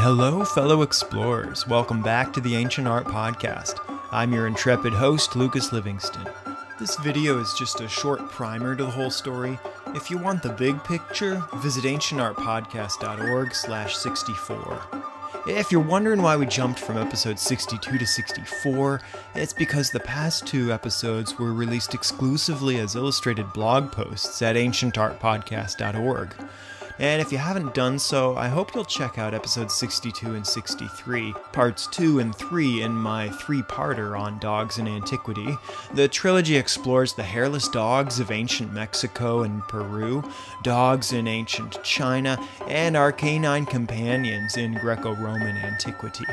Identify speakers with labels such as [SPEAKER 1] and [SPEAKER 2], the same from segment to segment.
[SPEAKER 1] Hello, fellow explorers. Welcome back to the Ancient Art Podcast. I'm your intrepid host, Lucas Livingston. This video is just a short primer to the whole story. If you want the big picture, visit ancientartpodcast.org/64. If you're wondering why we jumped from episode 62 to 64, it's because the past two episodes were released exclusively as illustrated blog posts at ancientartpodcast.org. And if you haven't done so, I hope you'll check out episodes 62 and 63, parts 2 and 3 in my three-parter on dogs in antiquity. The trilogy explores the hairless dogs of ancient Mexico and Peru, dogs in ancient China, and our canine companions in Greco-Roman antiquity.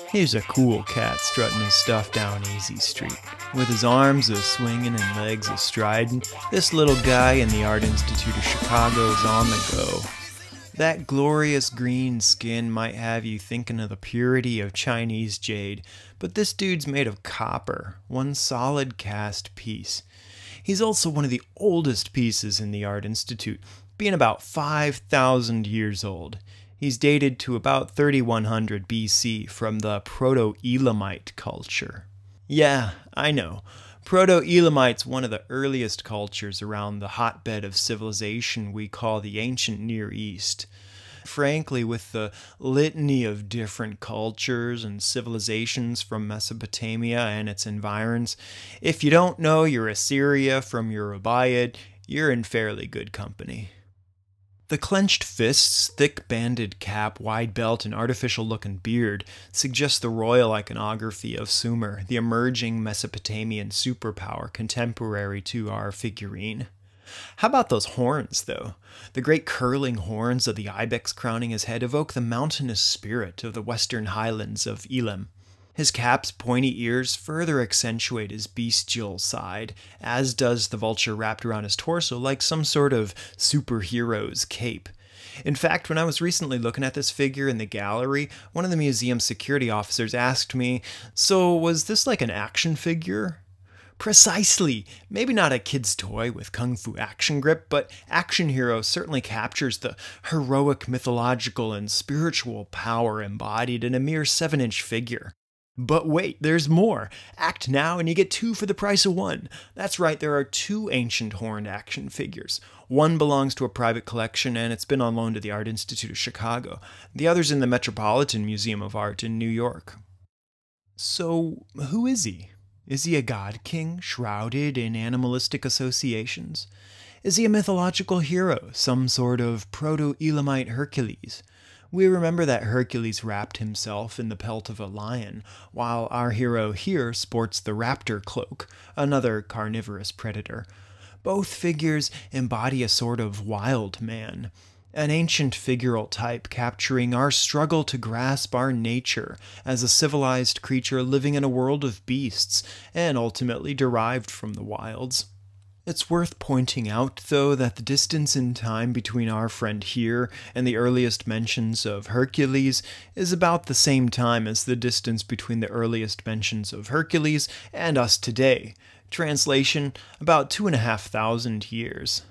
[SPEAKER 1] Here's a cool cat strutting his stuff down Easy Street. With his arms a-swinging and legs a-striding, this little guy in the Art Institute of Chicago is on the go. That glorious green skin might have you thinking of the purity of Chinese jade, but this dude's made of copper, one solid cast piece. He's also one of the oldest pieces in the Art Institute, being about 5,000 years old. He's dated to about 3100 BC from the Proto-Elamite culture. Yeah, I know. Proto-Elamite's one of the earliest cultures around the hotbed of civilization we call the ancient Near East. Frankly, with the litany of different cultures and civilizations from Mesopotamia and its environs, if you don't know your Assyria from your Ubaid, you're in fairly good company. The clenched fists, thick-banded cap, wide belt, and artificial-looking beard suggest the royal iconography of Sumer, the emerging Mesopotamian superpower contemporary to our figurine. How about those horns, though? The great curling horns of the ibex crowning his head evoke the mountainous spirit of the western highlands of Elam. His cap's pointy ears further accentuate his bestial side, as does the vulture wrapped around his torso like some sort of superhero's cape. In fact, when I was recently looking at this figure in the gallery, one of the museum's security officers asked me, "So was this like an action figure?" Precisely! Maybe not a kid's toy with kung fu action grip, but Action Hero certainly captures the heroic mythological and spiritual power embodied in a mere 7-inch figure. But wait, there's more. Act now and you get 2 for the price of 1. That's right, there are 2 ancient horned action figures. One belongs to a private collection and it's been on loan to the Art Institute of Chicago. The other's in the Metropolitan Museum of Art in New York. So, who is he? Is he a god king shrouded in animalistic associations? Is he a mythological hero, some sort of proto-Elamite Hercules? We remember that Hercules wrapped himself in the pelt of a lion, while our hero here sports the raptor cloak, another carnivorous predator. Both figures embody a sort of wild man, an ancient figural type capturing our struggle to grasp our nature as a civilized creature living in a world of beasts, and ultimately derived from the wilds. It's worth pointing out, though, that the distance in time between our friend here and the earliest mentions of Hercules is about the same time as the distance between the earliest mentions of Hercules and us today. Translation, about 2,500 years.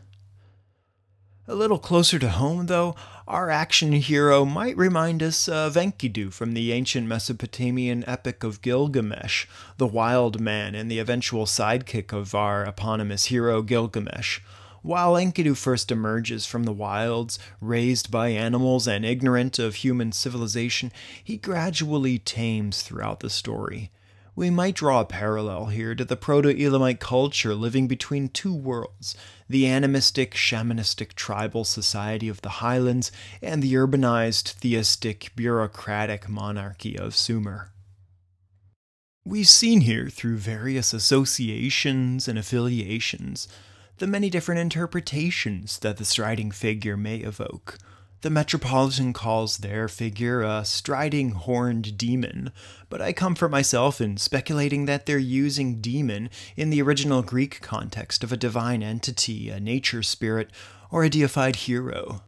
[SPEAKER 1] A little closer to home, though, our action hero might remind us of Enkidu from the ancient Mesopotamian epic of Gilgamesh, the wild man and the eventual sidekick of our eponymous hero Gilgamesh. While Enkidu first emerges from the wilds, raised by animals and ignorant of human civilization, he gradually tames throughout the story. We might draw a parallel here to the Proto-Elamite culture living between 2 worlds, the animistic, shamanistic tribal society of the highlands and the urbanized, theistic, bureaucratic monarchy of Sumer. We've seen here, through various associations and affiliations, the many different interpretations that the striding figure may evoke. The Metropolitan calls their figure a striding horned demon, but I comfort myself in speculating that they're using demon in the original Greek context of a divine entity, a nature spirit, or a deified hero.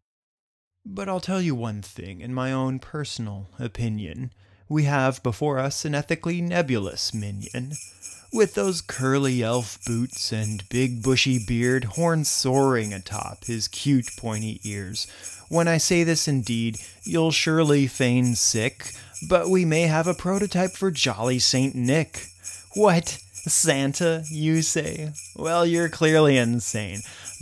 [SPEAKER 1] But I'll tell you one thing, in my own personal opinion. We have before us an ethically nebulous minion. with those curly elf boots and big bushy beard, horns soaring atop his cute pointy ears. When I say this indeed, you'll surely feign sick, but we may have a prototype for Jolly Saint Nick. What? Santa, you say? Well, you're clearly insane.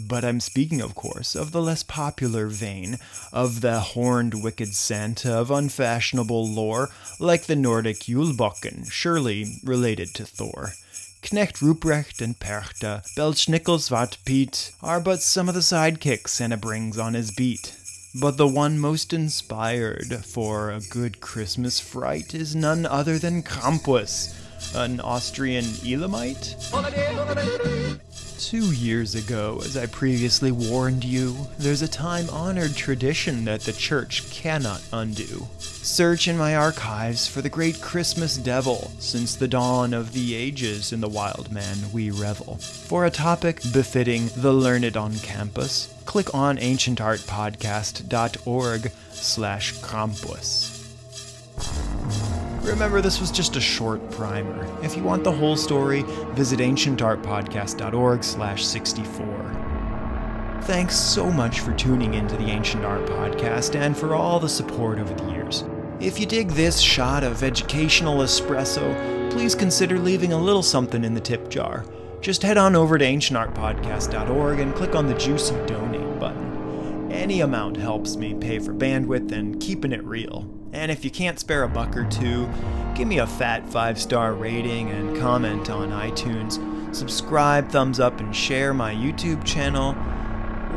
[SPEAKER 1] But I'm speaking, of course, of the less popular vein, of the horned wicked Santa of unfashionable lore, like the Nordic Julebocken, surely related to Thor. Knecht Ruprecht and Perchta, Belschnickel Piet are but some of the sidekicks Santa brings on his beat. But the one most inspired for a good Christmas fright is none other than Krampus, an Austrian Elamite? 2 years ago, as I previously warned you, there's a time-honored tradition that the church cannot undo. Search in my archives for the great Christmas devil. Since the dawn of the ages in the wild man we revel. For a topic befitting the learned on campus, click on ancientartpodcast.org/Krampus. Remember, this was just a short primer. If you want the whole story, visit ancientartpodcast.org/64. Thanks so much for tuning into the Ancient Art Podcast and for all the support over the years. If you dig this shot of educational espresso, please consider leaving a little something in the tip jar. Just head on over to ancientartpodcast.org and click on the juicy donate button. Any amount helps me pay for bandwidth and keeping it real. And if you can't spare a buck or two, give me a fat 5-star rating and comment on iTunes. Subscribe, thumbs up, and share my YouTube channel.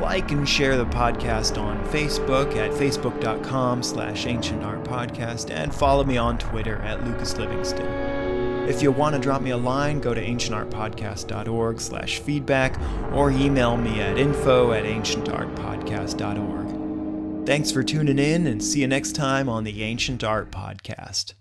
[SPEAKER 1] Like and share the podcast on Facebook at facebook.com/ancientartpodcast and follow me on Twitter at Lucas Livingston. If you want to drop me a line, go to ancientartpodcast.org/feedback or email me at info@ancientartpodcast.org. Thanks for tuning in and see you next time on the Ancient Art Podcast.